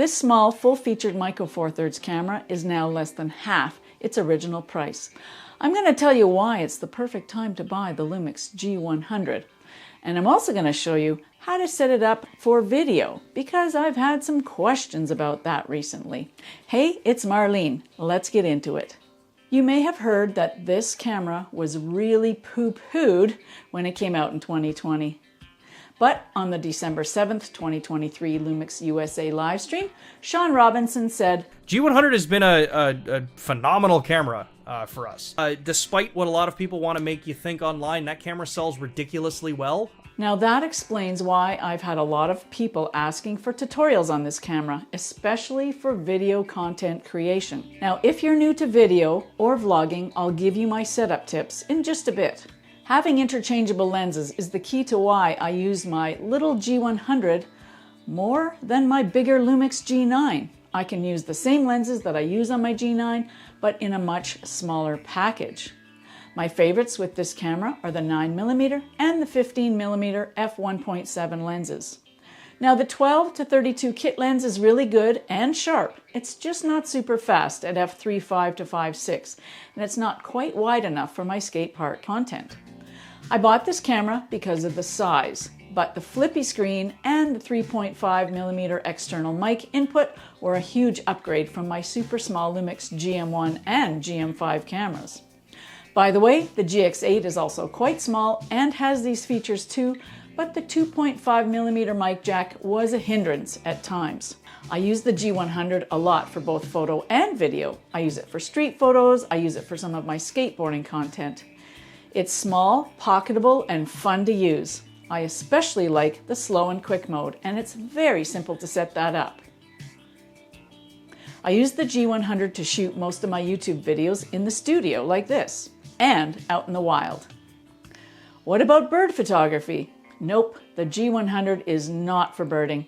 This small, full-featured Micro Four Thirds camera is now less than half its original price. I'm going to tell you why it's the perfect time to buy the Lumix G100. And I'm also going to show you how to set it up for video, because I've had some questions about that recently. Hey, it's Marlene. Let's get into it. You may have heard that this camera was really poo-pooed when it came out in 2020. But on the December 7th, 2023 Lumix USA livestream, Sean Robinson said, G100 has been a phenomenal camera for us. Despite what a lot of people want to make you think online, that camera sells ridiculously well. Now that explains why I've had a lot of people asking for tutorials on this camera, especially for video content creation. Now, if you're new to video or vlogging, I'll give you my setup tips in just a bit. Having interchangeable lenses is the key to why I use my little G100 more than my bigger Lumix G9. I can use the same lenses that I use on my G9, but in a much smaller package. My favorites with this camera are the 9mm and the 15mm f1.7 lenses. Now the 12 to 32 kit lens is really good and sharp. It's just not super fast at f3.5 to 5.6, and it's not quite wide enough for my skate park content. I bought this camera because of the size, but the flippy screen and the 3.5mm external mic input were a huge upgrade from my super small Lumix GM1 and GM5 cameras. By the way, the GX8 is also quite small and has these features too, but the 2.5mm mic jack was a hindrance at times. I use the G100 a lot for both photo and video. I use it for street photos, I use it for some of my skateboarding content. It's small, pocketable, and fun to use. I especially like the slow and quick mode, and it's very simple to set that up. I use the G100 to shoot most of my YouTube videos in the studio like this, and out in the wild. What about bird photography? Nope, the G100 is not for birding.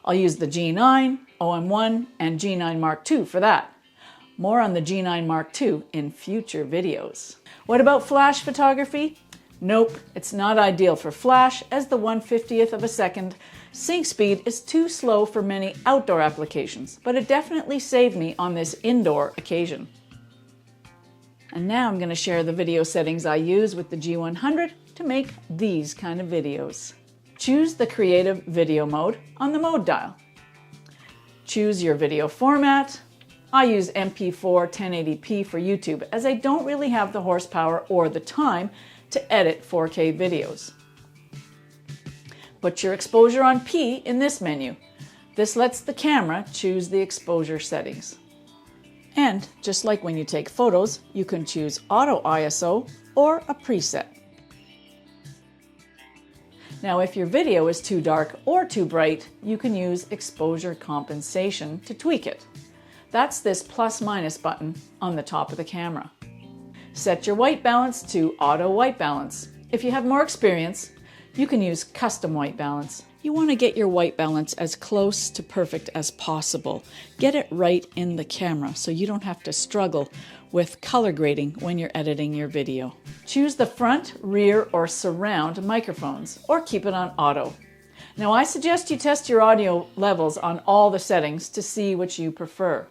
I'll use the G9, OM1, and G9 Mark II for that. More on the G9 Mark II in future videos. What about flash photography? Nope, it's not ideal for flash, as the 1/50th of a second sync speed is too slow for many outdoor applications, but it definitely saved me on this indoor occasion. And now I'm going to share the video settings I use with the G100 to make these kind of videos. Choose the creative video mode on the mode dial. Choose your video format. I use MP4 1080p for YouTube, as I don't really have the horsepower or the time to edit 4K videos. Put your exposure on P in this menu. This lets the camera choose the exposure settings. And just like when you take photos, you can choose Auto ISO or a preset. Now, if your video is too dark or too bright, you can use exposure compensation to tweak it. That's this plus-minus button on the top of the camera. Set your white balance to auto white balance. If you have more experience, you can use custom white balance. You want to get your white balance as close to perfect as possible. Get it right in the camera so you don't have to struggle with color grading when you're editing your video. Choose the front, rear, or surround microphones, or keep it on auto. Now, I suggest you test your audio levels on all the settings to see which you prefer.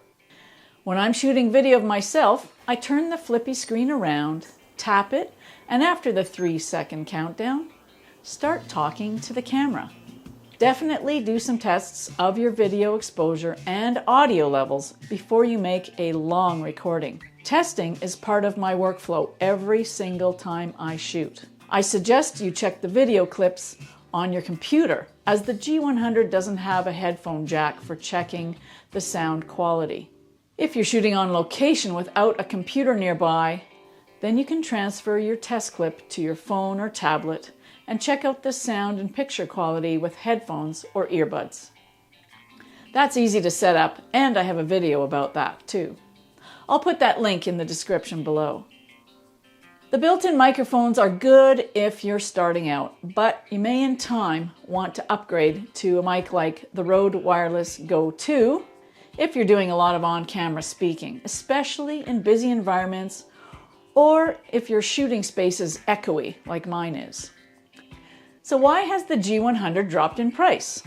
When I'm shooting video of myself, I turn the flippy screen around, tap it, and after the 3-second countdown, start talking to the camera. Definitely do some tests of your video exposure and audio levels before you make a long recording. Testing is part of my workflow every single time I shoot. I suggest you check the video clips on your computer, as the G100 doesn't have a headphone jack for checking the sound quality. If you're shooting on location without a computer nearby, then you can transfer your test clip to your phone or tablet and check out the sound and picture quality with headphones or earbuds. That's easy to set up, and I have a video about that too. I'll put that link in the description below. The built-in microphones are good if you're starting out, but you may in time want to upgrade to a mic like the Rode Wireless Go 2 if you're doing a lot of on-camera speaking, especially in busy environments, or if your shooting space is echoey like mine is. So why has the G100 dropped in price?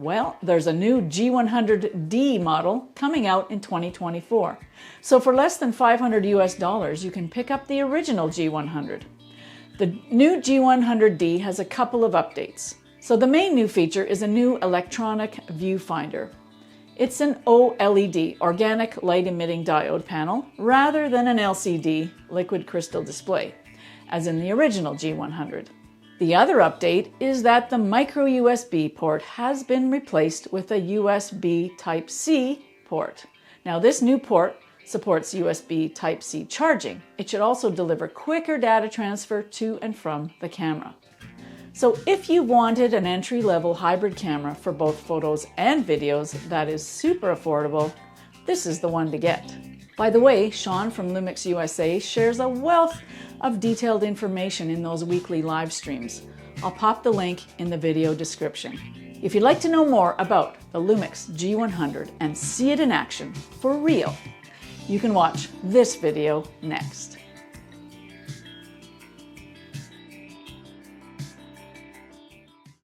Well, there's a new G100D model coming out in 2024. So for less than $500 US, you can pick up the original G100. The new G100D has a couple of updates. So the main new feature is a new electronic viewfinder. It's an OLED, organic light emitting diode panel, rather than an LCD, liquid crystal display, as in the original G100. The other update is that the micro USB port has been replaced with a USB Type-C port. Now this new port supports USB Type-C charging. It should also deliver quicker data transfer to and from the camera. So if you wanted an entry-level hybrid camera for both photos and videos that is super affordable, this is the one to get. By the way, Sean from Lumix USA shares a wealth of detailed information in those weekly live streams. I'll pop the link in the video description. If you'd like to know more about the Lumix G100 and see it in action for real, you can watch this video next.